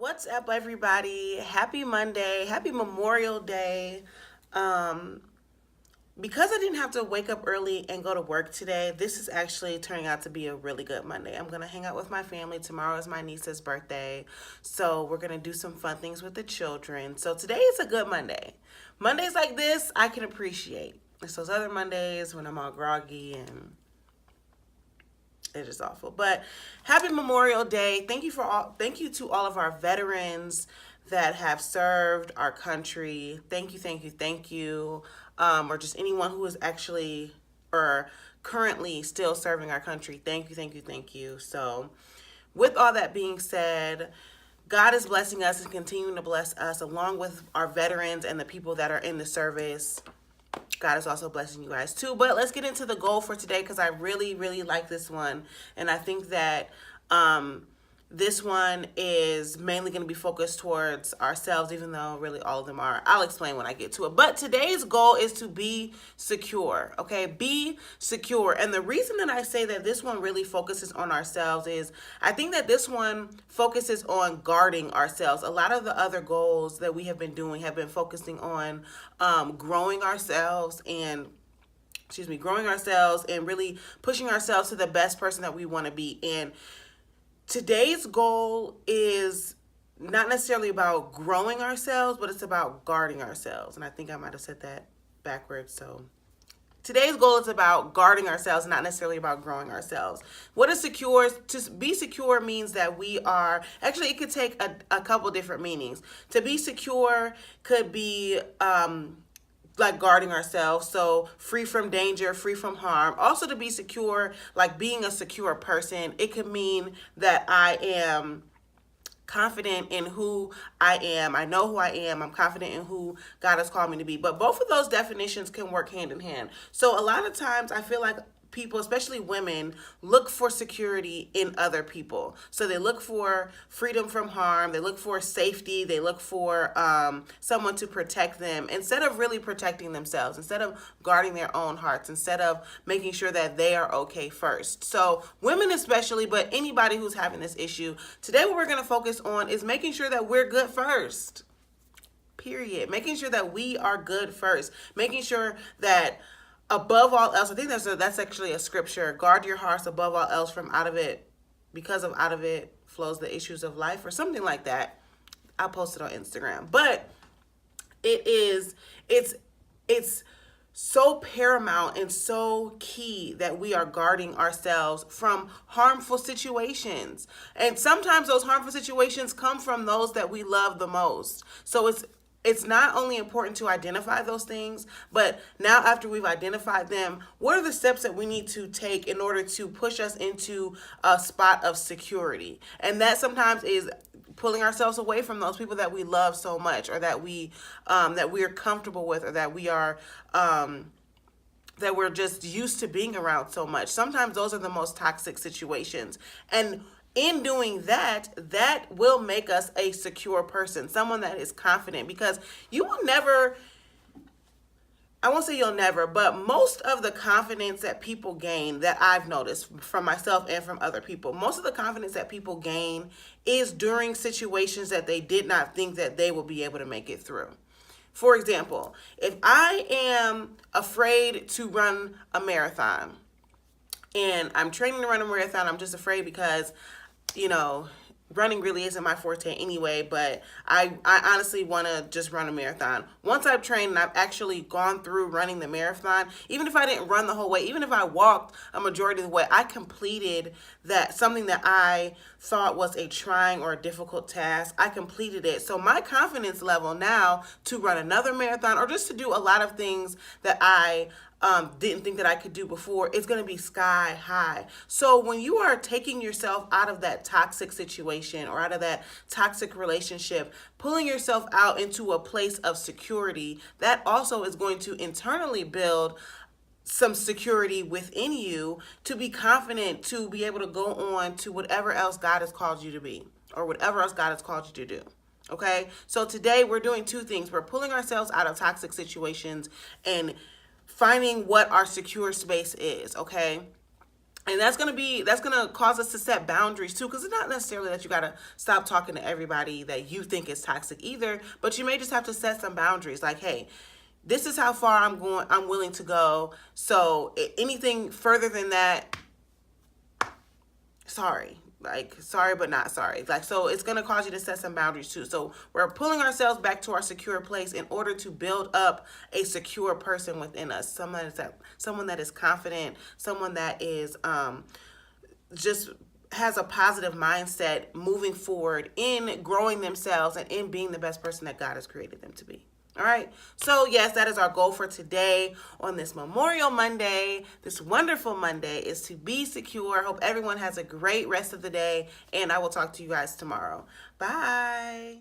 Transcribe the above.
What's up, everybody? Happy Monday. Happy Memorial Day. Um, because I didn't have to wake up early and go to work today, this is actually turning out to be a really good Monday. I'm going to hang out with my family. Tomorrow is my niece's birthday. So we're going to do some fun things with the children. So today is a good Monday. Mondays like this, I can appreciate. It's those other Mondays when I'm all groggy and it's just awful. But happy Memorial Day. Thank you to all of our veterans that have served our country. Thank you. Or just anyone who is actually or currently still serving our country. Thank you. So with all that being said, God is blessing us and continuing to bless us along with our veterans and the people that are in the service. God is also blessing you guys too. But let's get into the goal for today because I really like this one. And I think that this one is mainly going to be focused towards ourselves, even though really all of them are. I'll explain when I get to it. But today's goal is to be secure, okay? Be secure. And the reason that I say that this one really focuses on ourselves is I think that this one focuses on guarding ourselves. A lot of the other goals that we have been doing have been focusing on growing ourselves and growing ourselves and really pushing ourselves to the best person that we want to be. And today's goal is not necessarily about growing ourselves, but it's about guarding ourselves. And I think I might have said that backwards. So today's goal is about guarding ourselves, not necessarily about growing ourselves. What is secure? To be secure means that we are, actually, it could take a couple different meanings. To be secure could be, like guarding ourselves, so free from danger, free from harm. Also to be secure, like being a secure person, it could mean that I am confident in who I am. I know who I am. I'm confident in who God has called me to be. But both of those definitions can work hand in hand. So a lot of times I feel like people, especially women, look for security in other people. So they look for freedom from harm. They look for safety. They look for someone to protect them instead of really protecting themselves, instead of guarding their own hearts, instead of making sure that they are okay first. So women especially, but anybody who's having this issue, today what we're going to focus on is making sure that we're good first. Period. Making sure that we are good first. Making sure that above all else, I think that's actually a scripture. Guard your hearts above all else, from out of it, because of out of it flows the issues of life, or something like that. I'll post it on Instagram. But it's so paramount and so key that we are guarding ourselves from harmful situations. And sometimes those harmful situations come from those that we love the most. So it's not only important to identify those things, but now after we've identified them, what are the steps that we need to take in order to push us into a spot of security? And that sometimes is pulling ourselves away from those people that we love so much, or that we are comfortable with, or that that we're just used to being around so much. Sometimes those are the most toxic situations. And in doing that, that will make us a secure person, someone that is confident, because you will never, I won't say you'll never, but most of the confidence that people gain, that I've noticed from myself and from other people, most of the confidence that people gain is during situations that they did not think that they will be able to make it through. For example, if I am afraid to run a marathon and I'm training to run a marathon, I'm just afraid because running really isn't my forte anyway, but I honestly want to just run a marathon. Once I've trained and I've actually gone through running the marathon, even if I didn't run the whole way, even if I walked a majority of the way, I completed something that I thought was a trying or a difficult task. I completed it. So my confidence level now to run another marathon, or just to do a lot of things that I didn't think that I could do before, it's going to be sky high. So when you are taking yourself out of that toxic situation or out of that toxic relationship, pulling yourself out into a place of security, that also is going to internally build some security within you to be confident, to be able to go on to whatever else God has called you to be, or whatever else God has called you to do. Okay? So today we're doing two things. We're pulling ourselves out of toxic situations and finding what our secure space is, okay? And that's gonna cause us to set boundaries too, because it's not necessarily that you gotta stop talking to everybody that you think is toxic either, but you may just have to set some boundaries. Like, hey, this is how far I'm willing to go. So anything further than that, sorry. Like, sorry but not sorry. Like, so it's going to cause you to set some boundaries too. So we're pulling ourselves back to our secure place in order to build up a secure person within us. Someone that is confident, someone that is just has a positive mindset moving forward in growing themselves and in being the best person that God has created them to be. All right. So, yes, that is our goal for today on this Memorial Monday. This wonderful Monday is to be secure. Hope everyone has a great rest of the day, and I will talk to you guys tomorrow. Bye.